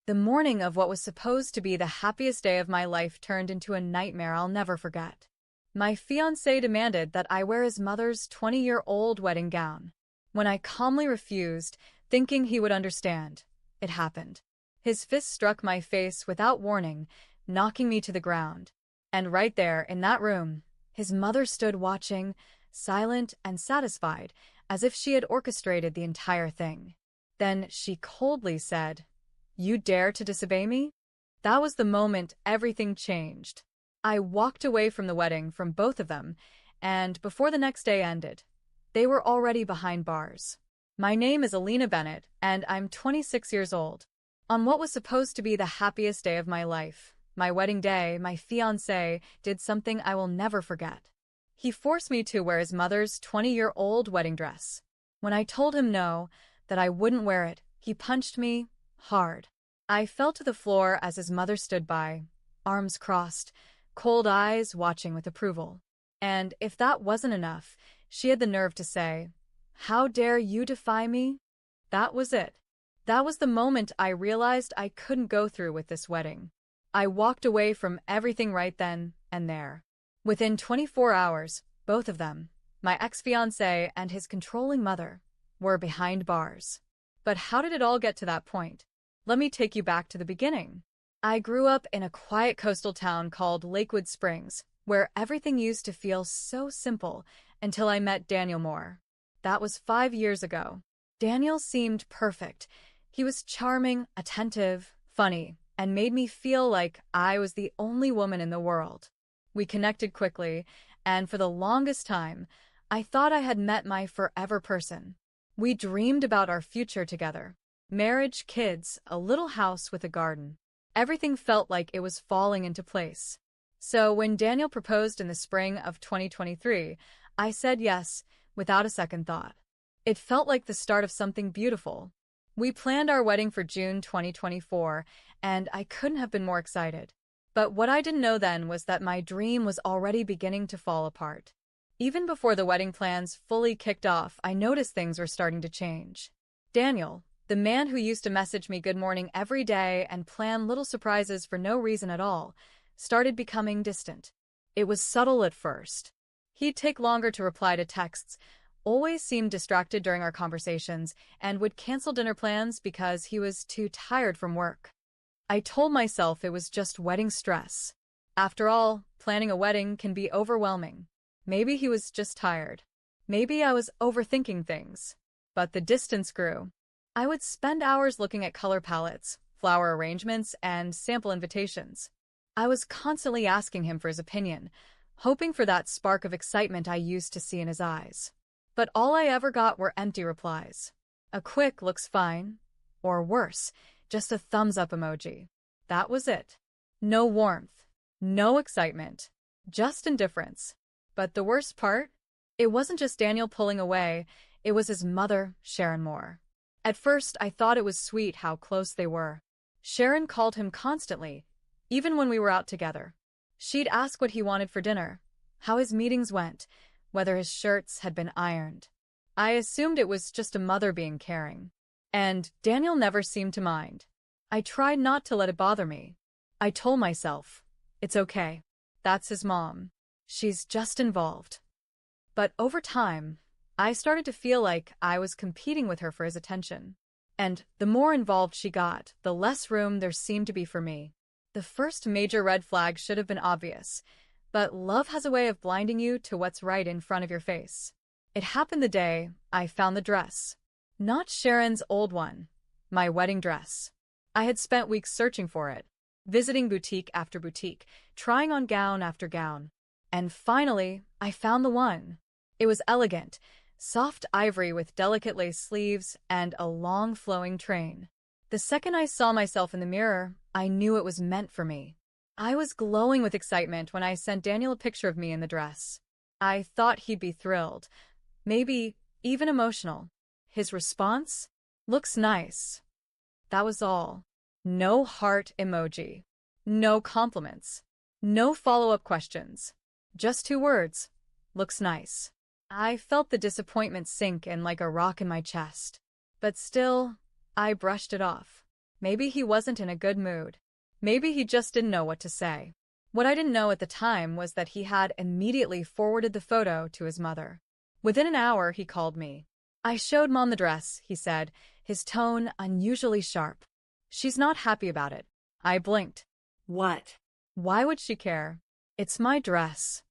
The morning of what was supposed to be the happiest day of my life turned into a nightmare I'll never forget. My fiancé demanded that I wear his mother's 20-year-old wedding gown. When I calmly refused, thinking he would understand, it happened. His fist struck my face without warning, knocking me to the ground. And right there, in that room, his mother stood watching, silent and satisfied, as if she had orchestrated the entire thing. Then she coldly said, "You dare to disobey me?" That was the moment everything changed. I walked away from the wedding from both of them, and before the next day ended, they were already behind bars. My name is Alina Bennett, and I'm 26 years old. On what was supposed to be the happiest day of my life, my wedding day, my fiancé did something I will never forget. He forced me to wear his mother's 20-year-old wedding dress. When I told him no, that I wouldn't wear it, he punched me hard. I fell to the floor as his mother stood by, arms crossed, cold eyes watching with approval. And if that wasn't enough, she had the nerve to say, "How dare you defy me?" That was it. That was the moment I realized I couldn't go through with this wedding. I walked away from everything right then and there. Within 24 hours, both of them, my ex-fiancé and his controlling mother, were behind bars. But how did it all get to that point? Let me take you back to the beginning. I grew up in a quiet coastal town called Lakewood Springs, where everything used to feel so simple until I met Daniel Moore. That was 5 years ago. Daniel seemed perfect. He was charming, attentive, funny, and made me feel like I was the only woman in the world. We connected quickly, and for the longest time, I thought I had met my forever person. We dreamed about our future together. Marriage, kids, a little house with a garden. Everything felt like it was falling into place. So when Daniel proposed in the spring of 2023, I said yes, without a second thought. It felt like the start of something beautiful. We planned our wedding for June 2024, and I couldn't have been more excited. But what I didn't know then was that my dream was already beginning to fall apart. Even before the wedding plans fully kicked off, I noticed things were starting to change. Daniel, the man who used to message me good morning every day and plan little surprises for no reason at all, started becoming distant. It was subtle at first. He'd take longer to reply to texts, always seemed distracted during our conversations, and would cancel dinner plans because he was too tired from work. I told myself it was just wedding stress. After all, planning a wedding can be overwhelming. Maybe he was just tired. Maybe I was overthinking things. But the distance grew. I would spend hours looking at color palettes, flower arrangements, and sample invitations. I was constantly asking him for his opinion, hoping for that spark of excitement I used to see in his eyes. But all I ever got were empty replies. A quick "looks fine," or worse, just a thumbs-up emoji. That was it. No warmth, no excitement, just indifference. But the worst part? It wasn't just Daniel pulling away, it was his mother, Sharon Moore. At first, I thought it was sweet how close they were. Sharon called him constantly, even when we were out together. She'd ask what he wanted for dinner, how his meetings went, whether his shirts had been ironed. I assumed it was just a mother being caring. And Daniel never seemed to mind. I tried not to let it bother me. I told myself, it's okay. That's his mom. She's just involved. But over time, I started to feel like I was competing with her for his attention. And the more involved she got, the less room there seemed to be for me. The first major red flag should have been obvious, but love has a way of blinding you to what's right in front of your face. It happened the day I found the dress. Not Sharon's old one, my wedding dress. I had spent weeks searching for it, visiting boutique after boutique, trying on gown after gown. And finally, I found the one. It was elegant, soft ivory with delicate lace sleeves and a long flowing train. The second I saw myself in the mirror, I knew it was meant for me. I was glowing with excitement when I sent Daniel a picture of me in the dress. I thought he'd be thrilled, maybe even emotional. His response? "Looks nice." That was all. No heart emoji. No compliments. No follow-up questions. Just 2 words. "Looks nice." I felt the disappointment sink in like a rock in my chest. But still, I brushed it off. Maybe he wasn't in a good mood. Maybe he just didn't know what to say. What I didn't know at the time was that he had immediately forwarded the photo to his mother. Within an hour, he called me. "I showed Mom the dress," he said, his tone unusually sharp. "She's not happy about it." I blinked. What? Why would she care? It's my dress.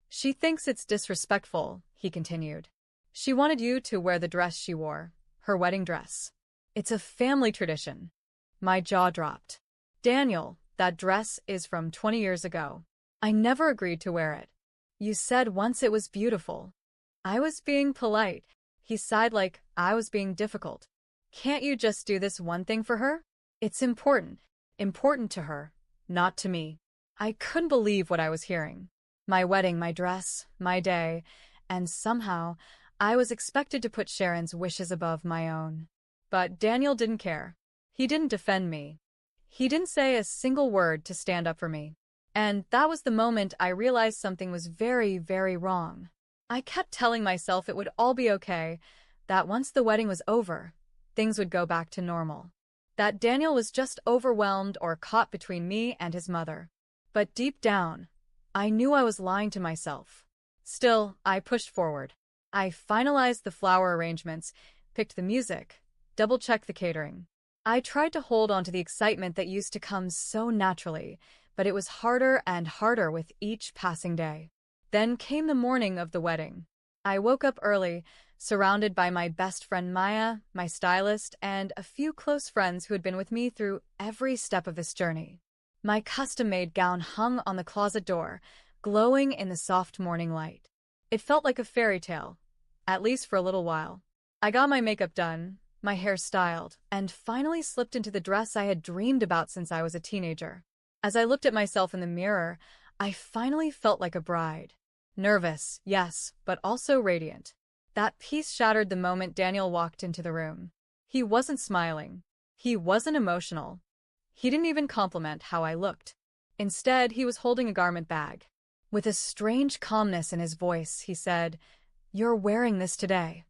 "She thinks it's disrespectful," he continued. "She wanted you to wear the dress she wore, her wedding dress. It's a family tradition." My jaw dropped. "Daniel, that dress is from 20 years ago. I never agreed to wear it. You said once it was beautiful." I was being polite. He sighed like I was being difficult. "Can't you just do this one thing for her? It's important. Important to her, not to me." I couldn't believe what I was hearing. My wedding, my dress, my day, and somehow I was expected to put Sharon's wishes above my own. But Daniel didn't care. He didn't defend me. He didn't say a single word to stand up for me. And that was the moment I realized something was very, very wrong. I kept telling myself it would all be okay, that once the wedding was over, things would go back to normal. That Daniel was just overwhelmed or caught between me and his mother. But deep down, I knew I was lying to myself. Still, I pushed forward. I finalized the flower arrangements, picked the music, double-checked the catering. I tried to hold on to the excitement that used to come so naturally, but it was harder and harder with each passing day. Then came the morning of the wedding. I woke up early, surrounded by my best friend Maya, my stylist, and a few close friends who had been with me through every step of this journey. My custom-made gown hung on the closet door, glowing in the soft morning light. It felt like a fairy tale, at least for a little while. I got my makeup done, my hair styled, and finally slipped into the dress I had dreamed about since I was a teenager. As I looked at myself in the mirror, I finally felt like a bride. Nervous, yes, but also radiant. That peace shattered the moment Daniel walked into the room. He wasn't smiling. He wasn't emotional. He didn't even compliment how I looked. Instead, he was holding a garment bag. With a strange calmness in his voice, he said, "You're wearing this today."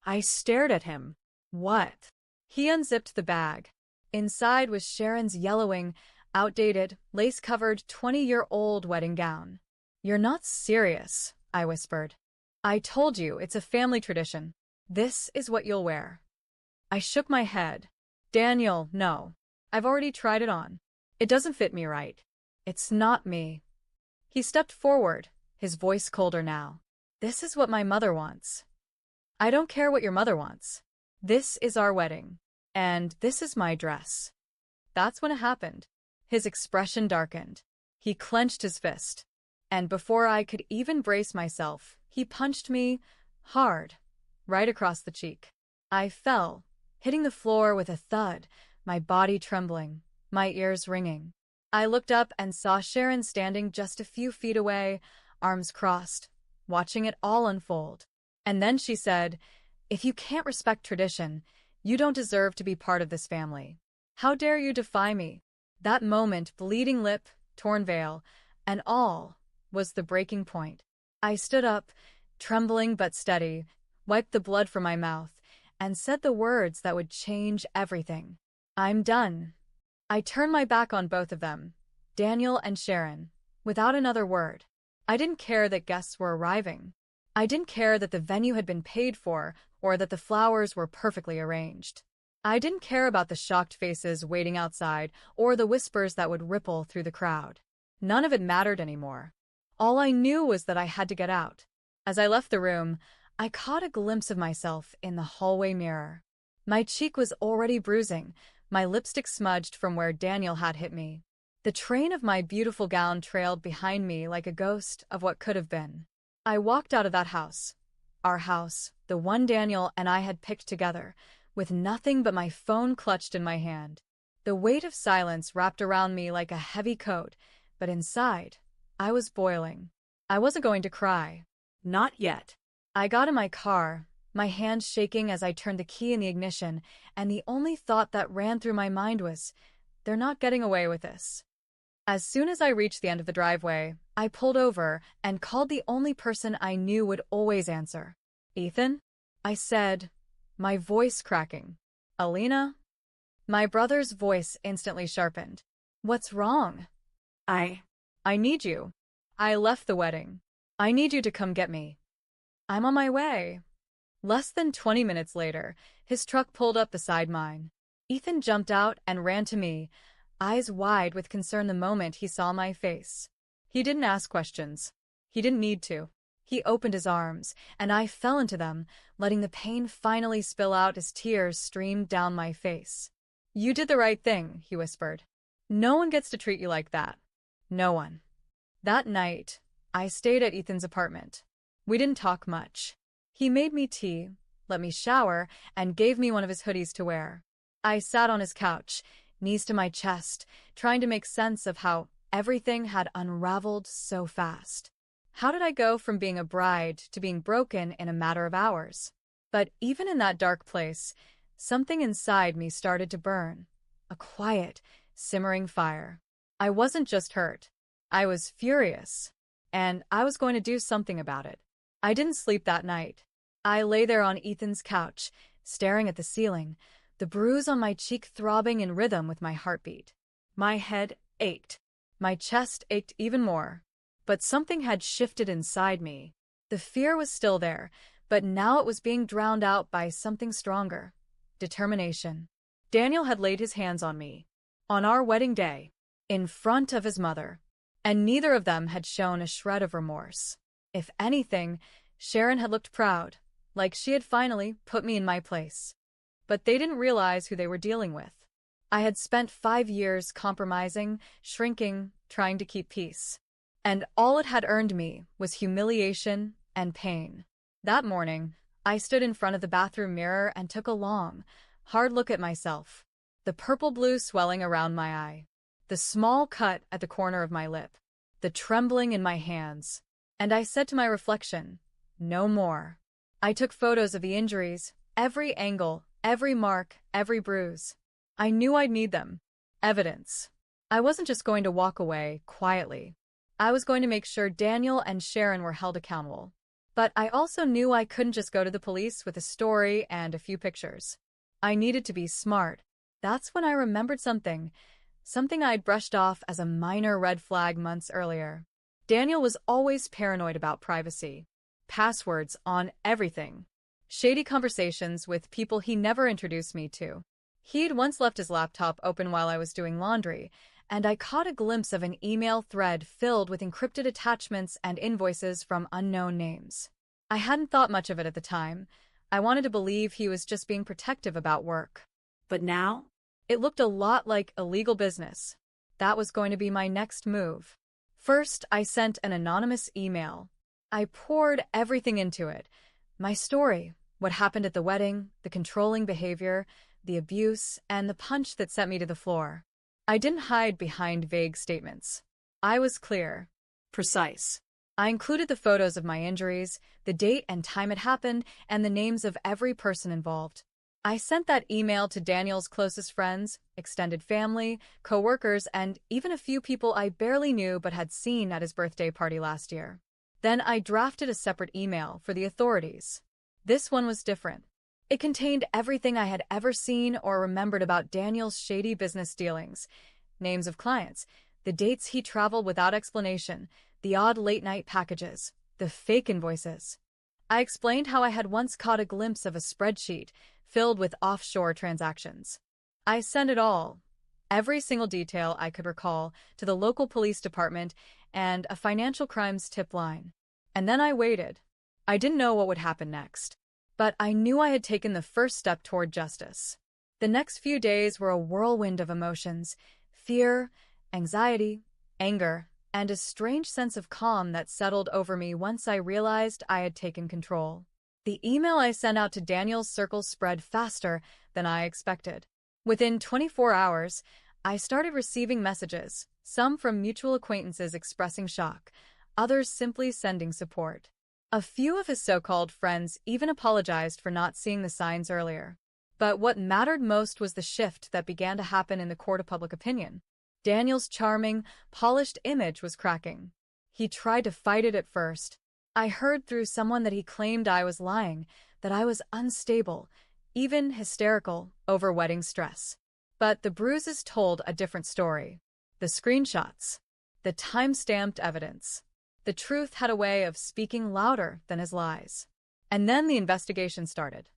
I stared at him. What? He unzipped the bag. Inside was Sharon's yellowing, outdated, lace-covered 20-year-old wedding gown. "You're not serious," I whispered. "I told you it's a family tradition. This is what you'll wear." I shook my head. "Daniel, no. I've already tried it on. It doesn't fit me right. It's not me." He stepped forward, his voice colder now. "This is what my mother wants." "I don't care what your mother wants. This is our wedding. And this is my dress." That's when it happened. His expression darkened. He clenched his fist. And before I could even brace myself, he punched me hard, right across the cheek. I fell, hitting the floor with a thud, my body trembling, my ears ringing. I looked up and saw Sharon standing just a few feet away, arms crossed, watching it all unfold. And then she said, "If you can't respect tradition, you don't deserve to be part of this family. How dare you defy me?" That moment, bleeding lip, torn veil, and all, was the breaking point. I stood up, trembling but steady, wiped the blood from my mouth, and said the words that would change everything. "I'm done." I turned my back on both of them, Daniel and Sharon, without another word. I didn't care that guests were arriving. I didn't care that the venue had been paid for or that the flowers were perfectly arranged. I didn't care about the shocked faces waiting outside or the whispers that would ripple through the crowd. None of it mattered anymore. All I knew was that I had to get out. As I left the room, I caught a glimpse of myself in the hallway mirror. My cheek was already bruising, my lipstick smudged from where Daniel had hit me. The train of my beautiful gown trailed behind me like a ghost of what could have been. I walked out of that house, our house, the one Daniel and I had picked together, with nothing but my phone clutched in my hand. The weight of silence wrapped around me like a heavy coat, but inside, I was boiling. I wasn't going to cry. Not yet. I got in my car, my hands shaking as I turned the key in the ignition, and the only thought that ran through my mind was, "They're not getting away with this." As soon as I reached the end of the driveway, I pulled over and called the only person I knew would always answer. "Ethan?" I said, my voice cracking. "Alina?" My brother's voice instantly sharpened. What's wrong? I. I need you. I left the wedding. I need you to come get me. I'm on my way. Less than 20 minutes later, his truck pulled up beside mine. Ethan jumped out and ran to me, eyes wide with concern the moment he saw my face. He didn't ask questions. He didn't need to. He opened his arms, and I fell into them, letting the pain finally spill out as tears streamed down my face. You did the right thing, he whispered. No one gets to treat you like that. No one. That night, I stayed at Ethan's apartment. We didn't talk much. He made me tea, let me shower, and gave me one of his hoodies to wear. I sat on his couch, knees to my chest, trying to make sense of how everything had unraveled so fast. How did I go from being a bride to being broken in a matter of hours? But even in that dark place, something inside me started to burn. A quiet, simmering fire. I wasn't just hurt. I was furious. And I was going to do something about it. I didn't sleep that night. I lay there on Ethan's couch, staring at the ceiling, the bruise on my cheek throbbing in rhythm with my heartbeat. My head ached. My chest ached even more. But something had shifted inside me. The fear was still there, but now it was being drowned out by something stronger. Determination. Daniel had laid his hands on me. On our wedding day. In front of his mother. And neither of them had shown a shred of remorse. If anything, Sharon had looked proud, like she had finally put me in my place. But they didn't realize who they were dealing with. I had spent 5 years compromising, shrinking, trying to keep peace. And all it had earned me was humiliation and pain. That morning, I stood in front of the bathroom mirror and took a long, hard look at myself. The purple-blue swelling around my eye. The small cut at the corner of my lip. The trembling in my hands. And I said to my reflection, no more. I took photos of the injuries, every angle, every mark, every bruise. I knew I'd need them. Evidence. I wasn't just going to walk away quietly. I was going to make sure Daniel and Sharon were held accountable. But I also knew I couldn't just go to the police with a story and a few pictures. I needed to be smart. That's when I remembered something I'd brushed off as a minor red flag months earlier. Daniel was always paranoid about privacy. Passwords on everything. Shady conversations with people he never introduced me to. He'd once left his laptop open while I was doing laundry, and I caught a glimpse of an email thread filled with encrypted attachments and invoices from unknown names. I hadn't thought much of it at the time. I wanted to believe he was just being protective about work. But now? It looked a lot like illegal business. That was going to be my next move. First, I sent an anonymous email. I poured everything into it. My story, what happened at the wedding, the controlling behavior, the abuse, and the punch that sent me to the floor. I didn't hide behind vague statements. I was clear. Precise. I included the photos of my injuries, the date and time it happened, and the names of every person involved. I sent that email to Daniel's closest friends, extended family, co-workers, and even a few people I barely knew but had seen at his birthday party last year. Then I drafted a separate email for the authorities. This one was different. It contained everything I had ever seen or remembered about Daniel's shady business dealings. Names of clients, the dates he traveled without explanation, the odd late-night packages, the fake invoices. I explained how I had once caught a glimpse of a spreadsheet filled with offshore transactions. I sent it all, every single detail I could recall, to the local police department and a financial crimes tip line. And then I waited. I didn't know what would happen next. But I knew I had taken the first step toward justice. The next few days were a whirlwind of emotions, fear, anxiety, anger, and a strange sense of calm that settled over me once I realized I had taken control. The email I sent out to Daniel's circle spread faster than I expected. Within 24 hours, I started receiving messages, some from mutual acquaintances expressing shock, others simply sending support. A few of his so-called friends even apologized for not seeing the signs earlier. But what mattered most was the shift that began to happen in the court of public opinion. Daniel's charming, polished image was cracking. He tried to fight it at first. I heard through someone that he claimed I was lying, that I was unstable, even hysterical, over wedding stress. But the bruises told a different story. The screenshots, the time-stamped evidence. The truth had a way of speaking louder than his lies. And then the investigation started.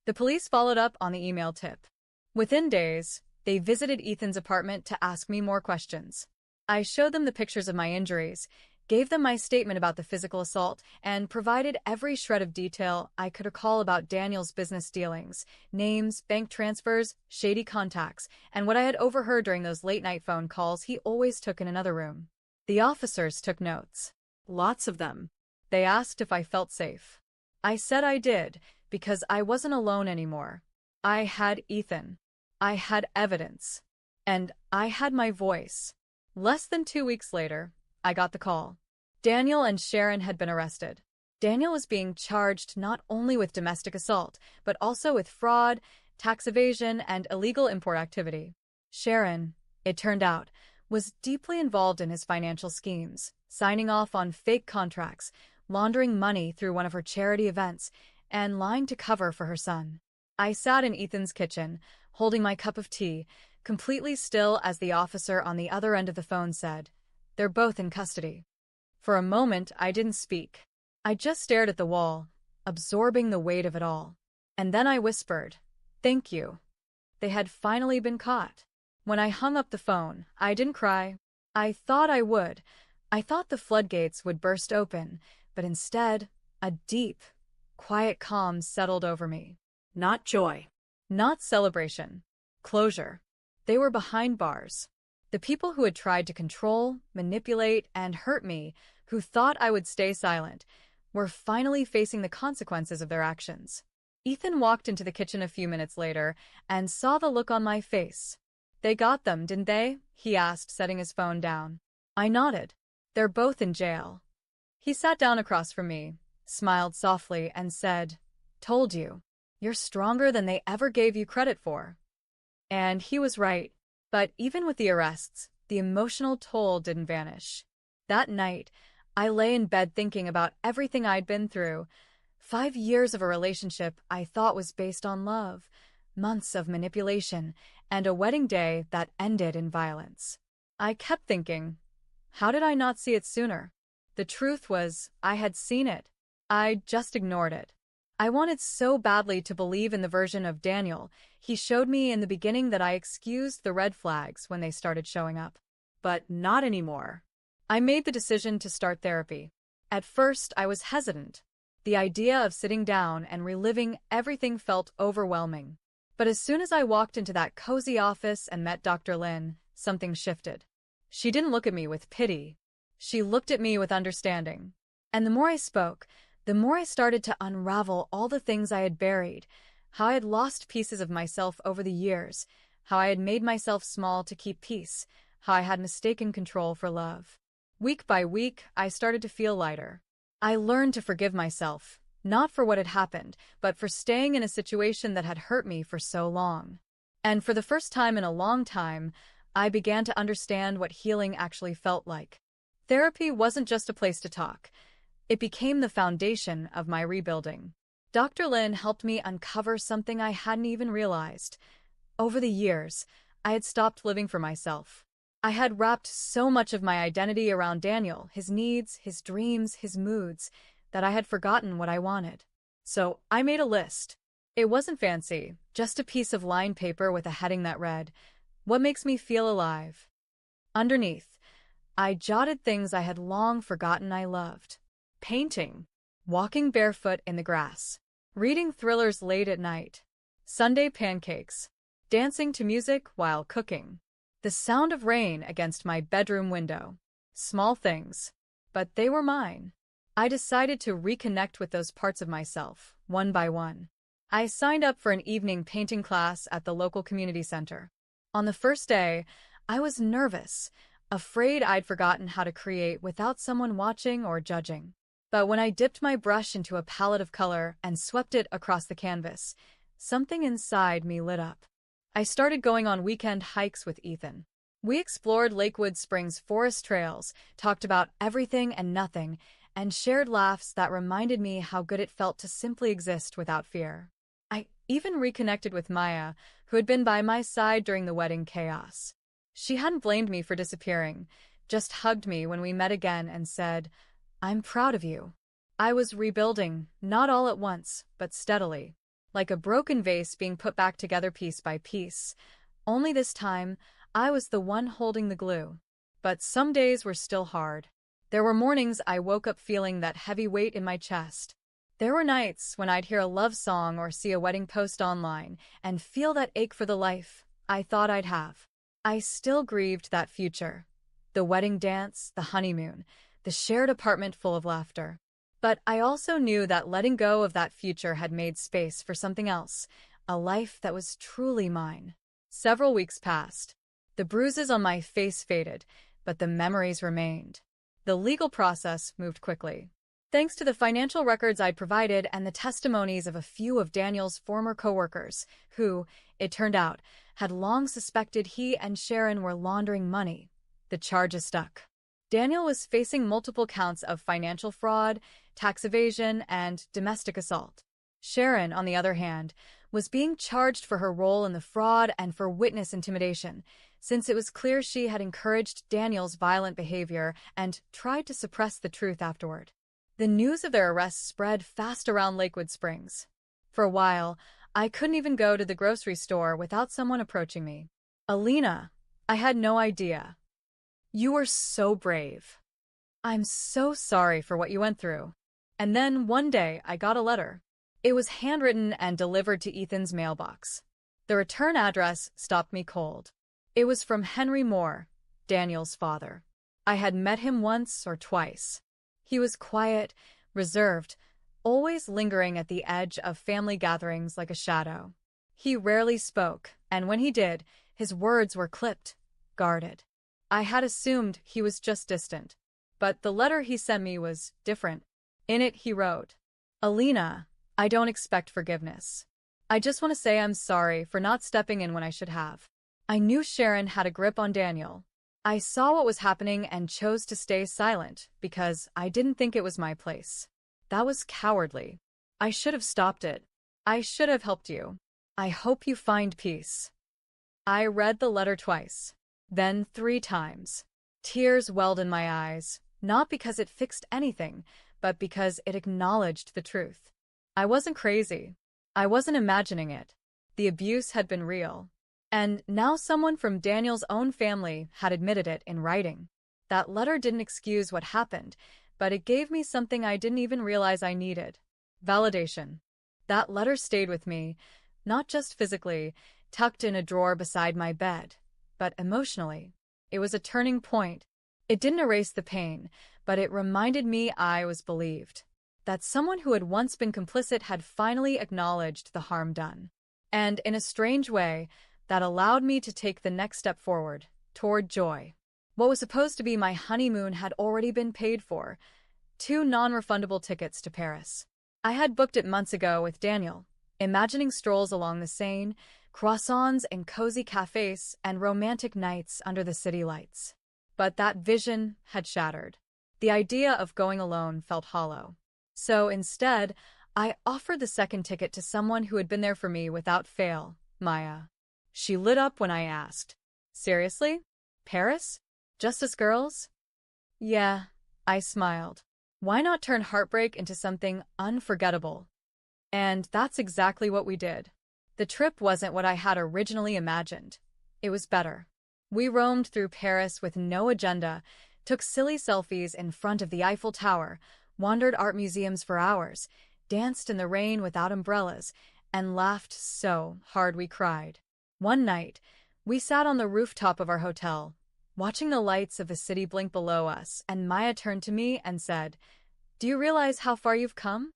The police followed up on the email tip. Within days, they visited Ethan's apartment to ask me more questions. I showed them the pictures of my injuries, gave them my statement about the physical assault, and provided every shred of detail I could recall about Daniel's business dealings, names, bank transfers, shady contacts, and what I had overheard during those late-night phone calls he always took in another room. The officers took notes. Lots of them. They asked if I felt safe. I said I did, because I wasn't alone anymore. I had Ethan. I had evidence. And I had my voice. Less than 2 weeks later, I got the call. Daniel and Sharon had been arrested. Daniel was being charged not only with domestic assault, but also with fraud, tax evasion, and illegal import activity. Sharon, it turned out, was deeply involved in his financial schemes, signing off on fake contracts, laundering money through one of her charity events, and lying to cover for her son. I sat in Ethan's kitchen, holding my cup of tea, completely still as the officer on the other end of the phone said, "They're both in custody." For a moment, I didn't speak. I just stared at the wall, absorbing the weight of it all. And then I whispered, "Thank you." They had finally been caught. When I hung up the phone, I didn't cry. I thought I would. I thought the floodgates would burst open, but instead, a deep, quiet calm settled over me. Not joy. Not celebration. Closure. They were behind bars. The people who had tried to control, manipulate, and hurt me, who thought I would stay silent, were finally facing the consequences of their actions. Ethan walked into the kitchen a few minutes later and saw the look on my face. "They got them, didn't they?" he asked, setting his phone down. I nodded. "They're both in jail." He sat down across from me, smiled softly, and said, "Told you. You're stronger than they ever gave you credit for." And he was right. But even with the arrests, the emotional toll didn't vanish. That night, I lay in bed thinking about everything I'd been through. 5 years of a relationship I thought was based on love, months of manipulation, and a wedding day that ended in violence. I kept thinking, how did I not see it sooner? The truth was, I had seen it. I just ignored it. I wanted so badly to believe in the version of Daniel he showed me in the beginning that I excused the red flags when they started showing up. But not anymore. I made the decision to start therapy. At first, I was hesitant. The idea of sitting down and reliving everything felt overwhelming. But as soon as I walked into that cozy office and met Dr. Lin, something shifted. She didn't look at me with pity. She looked at me with understanding. And the more I spoke, the more I started to unravel all the things I had buried, how I had lost pieces of myself over the years, how I had made myself small to keep peace, how I had mistaken control for love. Week by week, I started to feel lighter. I learned to forgive myself, not for what had happened, but for staying in a situation that had hurt me for so long. And for the first time in a long time, I began to understand what healing actually felt like. Therapy wasn't just a place to talk. It became the foundation of my rebuilding. Dr. Lin helped me uncover something I hadn't even realized. Over the years, I had stopped living for myself. I had wrapped so much of my identity around Daniel, his needs, his dreams, his moods, that I had forgotten what I wanted. So I made a list. It wasn't fancy, just a piece of lined paper with a heading that read, "What makes me feel alive?" Underneath, I jotted things I had long forgotten I loved. Painting, walking barefoot in the grass, reading thrillers late at night, Sunday pancakes, dancing to music while cooking, the sound of rain against my bedroom window. Small things, but they were mine. I decided to reconnect with those parts of myself, one by one. I signed up for an evening painting class at the local community center. On the first day, I was nervous, afraid I'd forgotten how to create without someone watching or judging. But when I dipped my brush into a palette of color and swept it across the canvas, something inside me lit up. I started going on weekend hikes with Ethan. We explored Lakewood Springs forest trails, talked about everything and nothing, and shared laughs that reminded me how good it felt to simply exist without fear. Even reconnected with Maya, who had been by my side during the wedding chaos. She hadn't blamed me for disappearing, just hugged me when we met again and said, "I'm proud of you." I was rebuilding, not all at once, but steadily, like a broken vase being put back together piece by piece. Only this time, I was the one holding the glue. But some days were still hard. There were mornings I woke up feeling that heavy weight in my chest. There were nights when I'd hear a love song or see a wedding post online and feel that ache for the life I thought I'd have. I still grieved that future. The wedding dance, the honeymoon, the shared apartment full of laughter. But I also knew that letting go of that future had made space for something else, a life that was truly mine. Several weeks passed. The bruises on my face faded, but the memories remained. The legal process moved quickly. Thanks to the financial records I'd provided and the testimonies of a few of Daniel's former coworkers, who, it turned out, had long suspected he and Sharon were laundering money, the charges stuck. Daniel was facing multiple counts of financial fraud, tax evasion, and domestic assault. Sharon, on the other hand, was being charged for her role in the fraud and for witness intimidation, since it was clear she had encouraged Daniel's violent behavior and tried to suppress the truth afterward. The news of their arrests spread fast around Lakewood Springs. For a while, I couldn't even go to the grocery store without someone approaching me. "Alina, I had no idea. You were so brave. I'm so sorry for what you went through." And then one day I got a letter. It was handwritten and delivered to Ethan's mailbox. The return address stopped me cold. It was from Henry Moore, Daniel's father. I had met him once or twice. He was quiet, reserved, always lingering at the edge of family gatherings like a shadow. He rarely spoke, and when he did, his words were clipped, guarded. I had assumed he was just distant. But the letter he sent me was different. In it he wrote, "Alina, I don't expect forgiveness. I just want to say I'm sorry for not stepping in when I should have. I knew Sharon had a grip on Daniel. I saw what was happening and chose to stay silent because I didn't think it was my place. That was cowardly. I should have stopped it. I should have helped you. I hope you find peace." I read the letter twice, then 3 times. Tears welled in my eyes, not because it fixed anything, but because it acknowledged the truth. I wasn't crazy. I wasn't imagining it. The abuse had been real. And now someone from Daniel's own family had admitted it in writing. That letter didn't excuse what happened, but it gave me something I didn't even realize I needed. Validation. That letter stayed with me, not just physically, tucked in a drawer beside my bed, but emotionally. It was a turning point. It didn't erase the pain, but it reminded me I was believed. That someone who had once been complicit had finally acknowledged the harm done. And in a strange way, that allowed me to take the next step forward, toward joy. What was supposed to be my honeymoon had already been paid for. 2 non-refundable tickets to Paris. I had booked it months ago with Daniel, imagining strolls along the Seine, croissants in cozy cafes, and romantic nights under the city lights. But that vision had shattered. The idea of going alone felt hollow. So instead, I offered the second ticket to someone who had been there for me without fail, Maya. She lit up when I asked, "Seriously? Paris? Just us girls?" "Yeah," I smiled. "Why not turn heartbreak into something unforgettable?" And that's exactly what we did. The trip wasn't what I had originally imagined. It was better. We roamed through Paris with no agenda, took silly selfies in front of the Eiffel Tower, wandered art museums for hours, danced in the rain without umbrellas, and laughed so hard we cried. One night, we sat on the rooftop of our hotel, watching the lights of the city blink below us, and Maya turned to me and said, "Do you realize how far you've come?"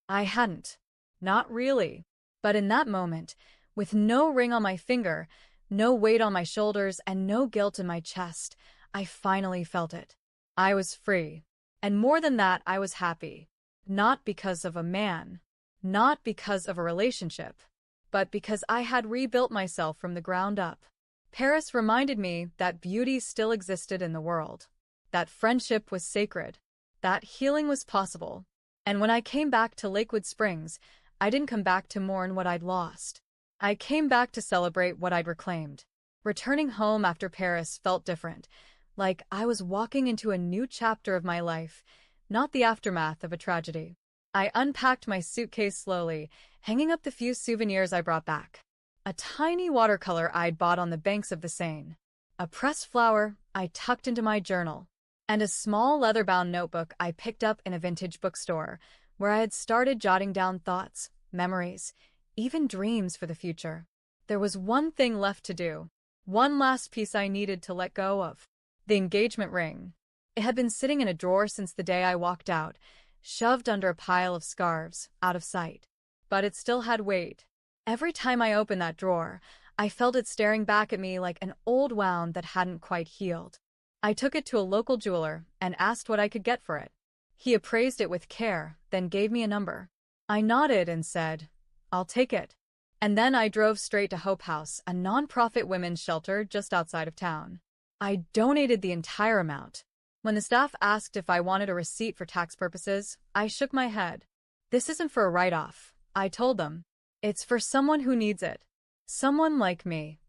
I hadn't. Not really. But in that moment, with no ring on my finger, no weight on my shoulders, and no guilt in my chest, I finally felt it. I was free. And more than that, I was happy. Not because of a man. Not because of a relationship. But because I had rebuilt myself from the ground up. Paris reminded me that beauty still existed in the world. That friendship was sacred. That healing was possible. And when I came back to Lakewood Springs, I didn't come back to mourn what I'd lost. I came back to celebrate what I'd reclaimed. Returning home after Paris felt different, like I was walking into a new chapter of my life, not the aftermath of a tragedy. I unpacked my suitcase slowly, hanging up the few souvenirs I brought back. A tiny watercolor I'd bought on the banks of the Seine, a pressed flower I tucked into my journal, and a small leather-bound notebook I picked up in a vintage bookstore, where I had started jotting down thoughts, memories, even dreams for the future. There was one thing left to do, one last piece I needed to let go of. The engagement ring. It had been sitting in a drawer since the day I walked out, shoved under a pile of scarves, out of sight. But it still had weight. Every time I opened that drawer, I felt it staring back at me like an old wound that hadn't quite healed. I took it to a local jeweler and asked what I could get for it. He appraised it with care, then gave me a number. I nodded and said, "I'll take it." And then I drove straight to Hope House, a non-profit women's shelter just outside of town. I donated the entire amount. When the staff asked if I wanted a receipt for tax purposes, I shook my head. "This isn't for a write-off," I told them. "It's for someone who needs it. Someone like me."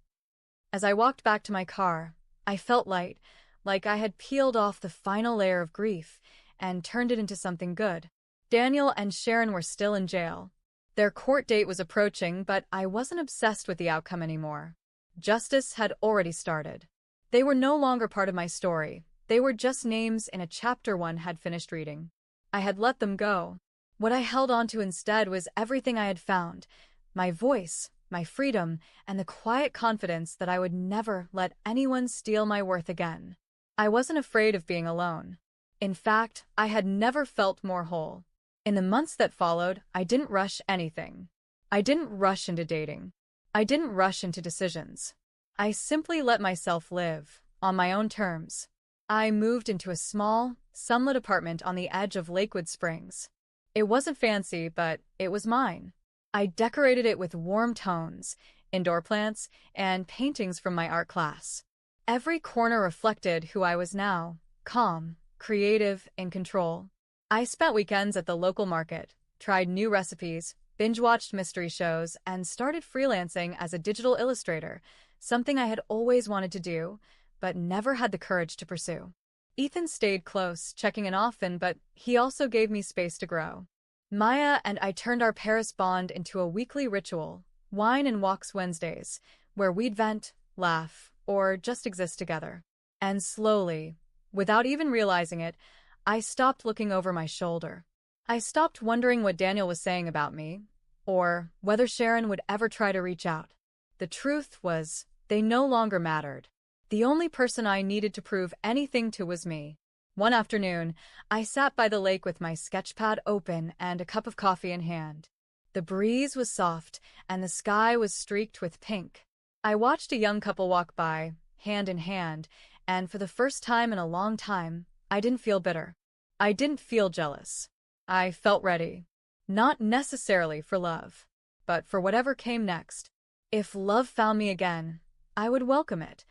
As I walked back to my car, I felt light, like I had peeled off the final layer of grief and turned it into something good. Daniel and Sharon were still in jail. Their court date was approaching, but I wasn't obsessed with the outcome anymore. Justice had already started. They were no longer part of my story. They were just names in a chapter one had finished reading. I had let them go. What I held on to instead was everything I had found, my voice, my freedom, and the quiet confidence that I would never let anyone steal my worth again. I wasn't afraid of being alone. In fact, I had never felt more whole. In the months that followed, I didn't rush anything. I didn't rush into dating. I didn't rush into decisions. I simply let myself live, on my own terms. I moved into a small, sunlit apartment on the edge of Lakewood Springs. It wasn't fancy, but it was mine. I decorated it with warm tones, indoor plants, and paintings from my art class. Every corner reflected who I was now, calm, creative, in control. I spent weekends at the local market, tried new recipes, binge-watched mystery shows, and started freelancing as a digital illustrator, something I had always wanted to do, but never had the courage to pursue. Ethan stayed close, checking in often, but he also gave me space to grow. Maya and I turned our Paris bond into a weekly ritual, wine and walks Wednesdays, where we'd vent, laugh, or just exist together. And slowly, without even realizing it, I stopped looking over my shoulder. I stopped wondering what Daniel was saying about me, or whether Sharon would ever try to reach out. The truth was, they no longer mattered. The only person I needed to prove anything to was me. One afternoon, I sat by the lake with my sketchpad open and a cup of coffee in hand. The breeze was soft, and the sky was streaked with pink. I watched a young couple walk by, hand in hand, and for the first time in a long time, I didn't feel bitter. I didn't feel jealous. I felt ready. Not necessarily for love, but for whatever came next. If love found me again, I would welcome it,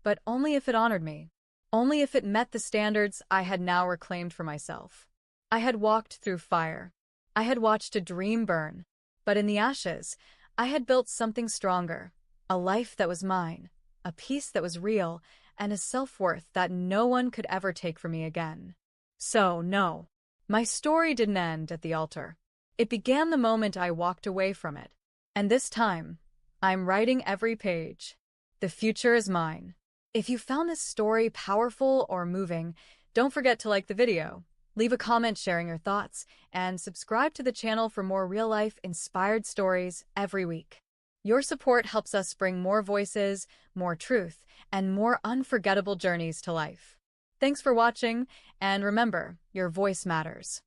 but only if it honored me. Only if it met the standards I had now reclaimed for myself. I had walked through fire. I had watched a dream burn. But in the ashes, I had built something stronger. A life that was mine. A peace that was real. And a self-worth that no one could ever take from me again. So, no. My story didn't end at the altar. It began the moment I walked away from it. And this time, I'm writing every page. The future is mine. If you found this story powerful or moving, don't forget to like the video, leave a comment sharing your thoughts, and subscribe to the channel for more real-life inspired stories every week. Your support helps us bring more voices, more truth, and more unforgettable journeys to life. Thanks for watching, and remember, your voice matters.